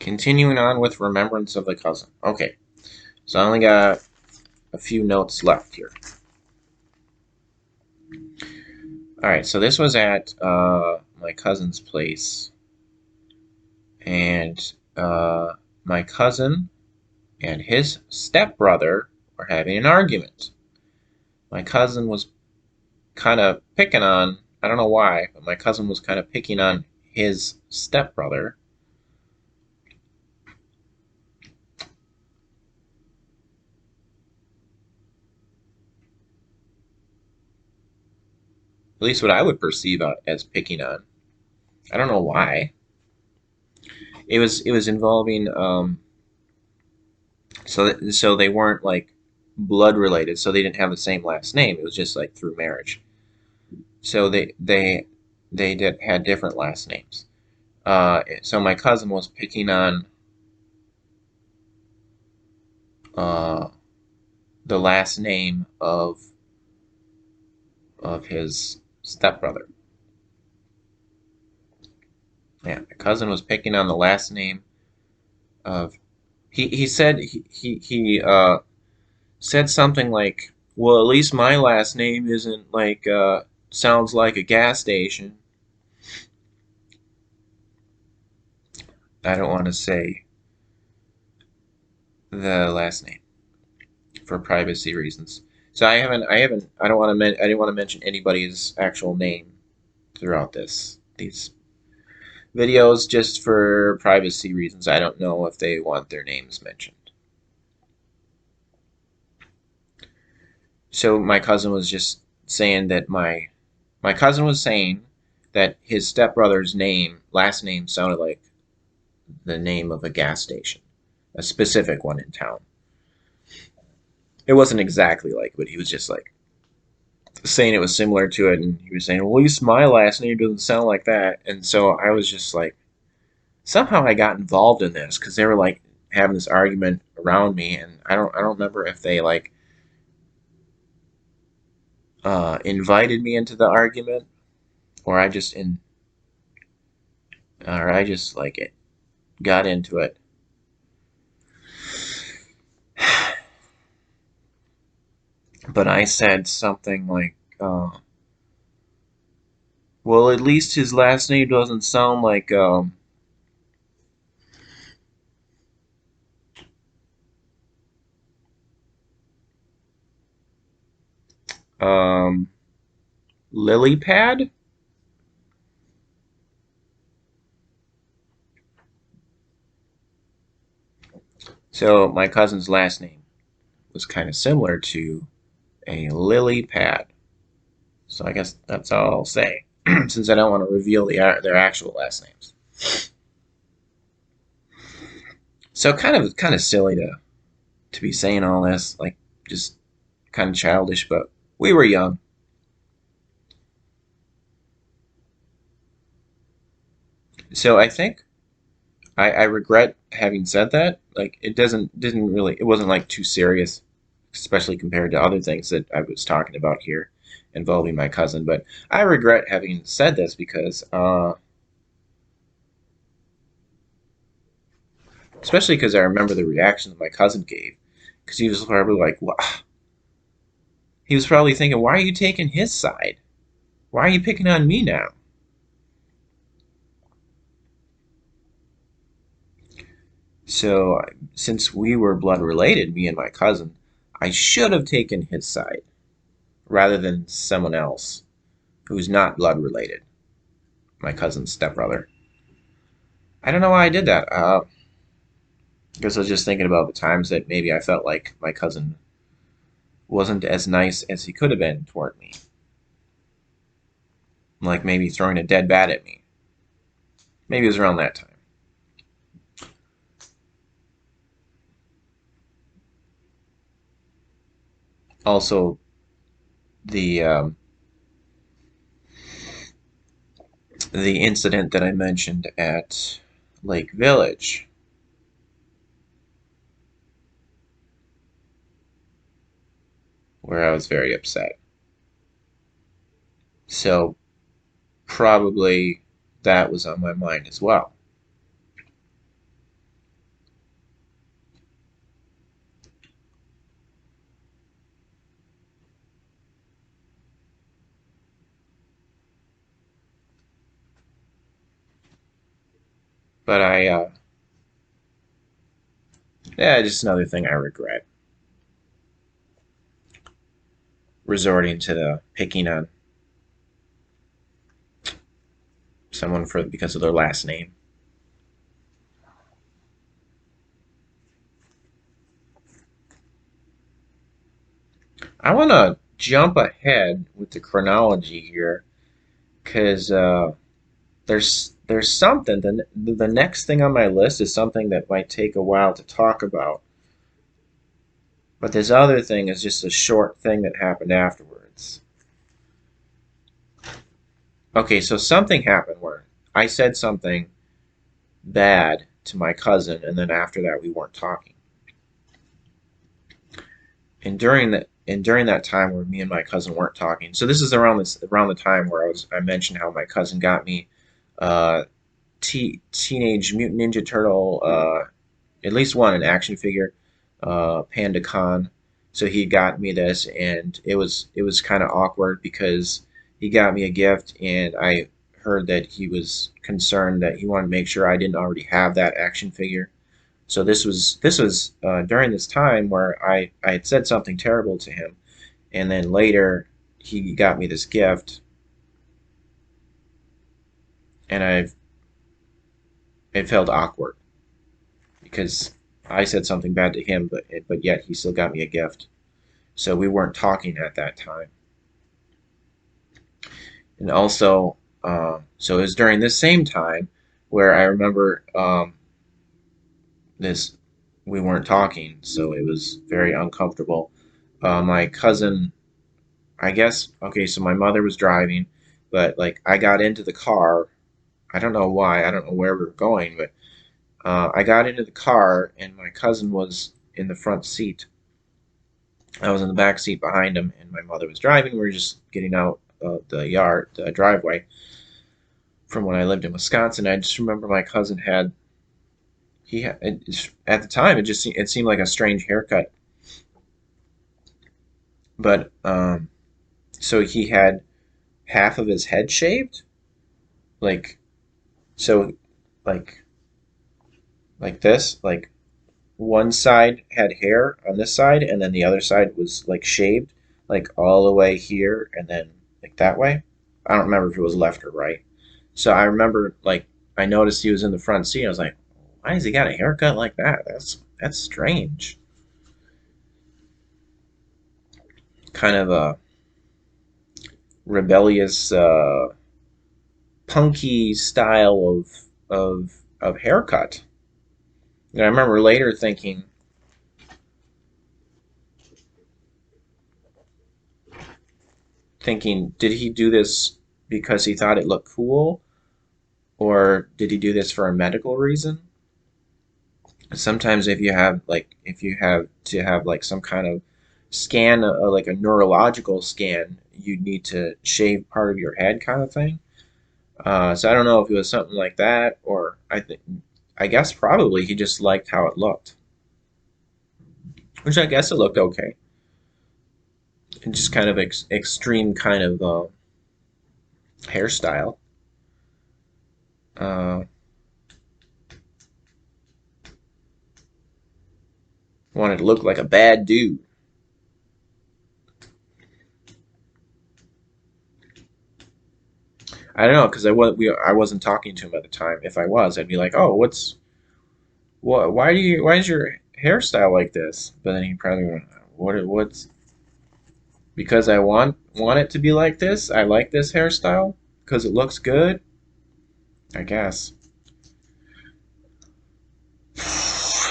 Continuing on with Remembrance of the Cousin. Okay, so I only got a few notes left here. Alright, so this was at my cousin's place. And my cousin and his stepbrother were having an argument. My cousin was kind of picking on, I don't know why, but my cousin was kind of picking on his stepbrother. At least what I would perceive as picking on. I don't know why. It was involving so they weren't like blood related, so they didn't have the same last name. It was just like through marriage. So they had different last names. So my cousin was picking on uh, the last name of his stepbrother. Yeah, my cousin was picking on the last name of. He said he said something like, "Well, at least my last name isn't like sounds like a gas station." I don't want to say the last name for privacy reasons. So I don't want to I didn't want to mention anybody's actual name throughout these videos just for privacy reasons. I don't know if they want their names mentioned. So my cousin was just saying that my cousin was saying that his stepbrother's last name sounded like the name of a gas station, a specific one in town. It wasn't exactly like, but he was just like saying it was similar to it, and he was saying, well, at least my last name doesn't sound like that. And so I was just like, somehow I got involved in this because they were like having this argument around me, and I don't remember if they like invited me into the argument or I just like it got into it. But I said something like, well, at least his last name doesn't sound like um, lily pad. So my cousin's last name was kind of similar to a lily pad. So I guess that's all I'll say, since I don't want to reveal their actual last names. So kind of silly to be saying all this, like just kind of childish, but we were young. So I think I regret having said that. Like it didn't really it wasn't like too serious, especially compared to other things that I was talking about here involving my cousin. But I regret having said this because especially because I remember the reaction that my cousin gave because he was probably like, "Wow." He was probably thinking, "Why are you taking his side? Why are you picking on me now?" So, since we were blood related, me and my cousin, I should have taken his side rather than someone else who's not blood related, my cousin's stepbrother. I don't know why I did that. Because I was just thinking about the times that maybe I felt like my cousin wasn't as nice as he could have been toward me. Like maybe throwing a dead bat at me. Maybe it was around that time. Also, the the incident that I mentioned at Lake Village, where I was very upset. So probably that was on my mind as well. But yeah, just another thing I regret, resorting to the picking on someone for because of their last name. I want to jump ahead with the chronology here because there's something. The next thing on my list is something that might take a while to talk about, but this other thing is just a short thing that happened afterwards. Okay, so something happened where I said something bad to my cousin, and then after that we weren't talking. And during that time where me and my cousin weren't talking, so this is around the time where I mentioned how my cousin got me uh, Teenage Mutant Ninja Turtle, at least one, an action figure, Panda Con. So he got me this, and it was kind of awkward because he got me a gift, and I heard that he was concerned that he wanted to make sure I didn't already have that action figure. So this was during this time where I had said something terrible to him, and then later he got me this gift, and it felt awkward because I said something bad to him, but yet he still got me a gift. So we weren't talking at that time. And also, so it was during this same time where I remember this we weren't talking, so it was very uncomfortable. My cousin, I guess, okay, so my mother was driving, but like I got into the car. I don't know why. I don't know where we were going, but I got into the car and my cousin was in the front seat. I was in the back seat behind him, and my mother was driving. We were just getting out of the driveway from when I lived in Wisconsin. I just remember my cousin had he had at the time it seemed like a strange haircut, but so he had half of his head shaved, like so, like this, like one side had hair on this side, and then the other side was like shaved, like all the way here, and then like that way. I don't remember if it was left or right. So I remember like I noticed he was in the front seat. I was like, why has he got a haircut like that? That's strange. Kind of a rebellious, punky style of haircut. And I remember later thinking, did he do this because he thought it looked cool, or did he do this for a medical reason? Sometimes if you have to have like some kind of scan, like a neurological scan, you need to shave part of your head, kind of thing. So I don't know if it was something like that, or I guess probably he just liked how it looked, which I guess it looked okay. And just kind of extreme kind of hairstyle. Uh, Wanted to look like a bad dude. I don't know because I wasn't talking to him at the time. If I was, I'd be like, "Oh, why is your hairstyle like this?" But then he probably went, what's because I want it to be like this. I like this hairstyle because it looks good, I guess.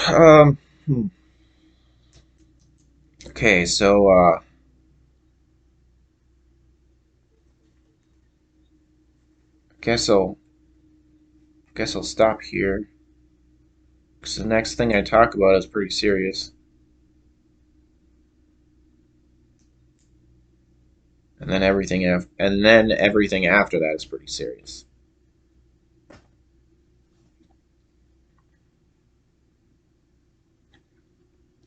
Hmm. Okay, so guess I'll guess I'll stop here because the next thing I talk about is pretty serious, and then everything after that is pretty serious.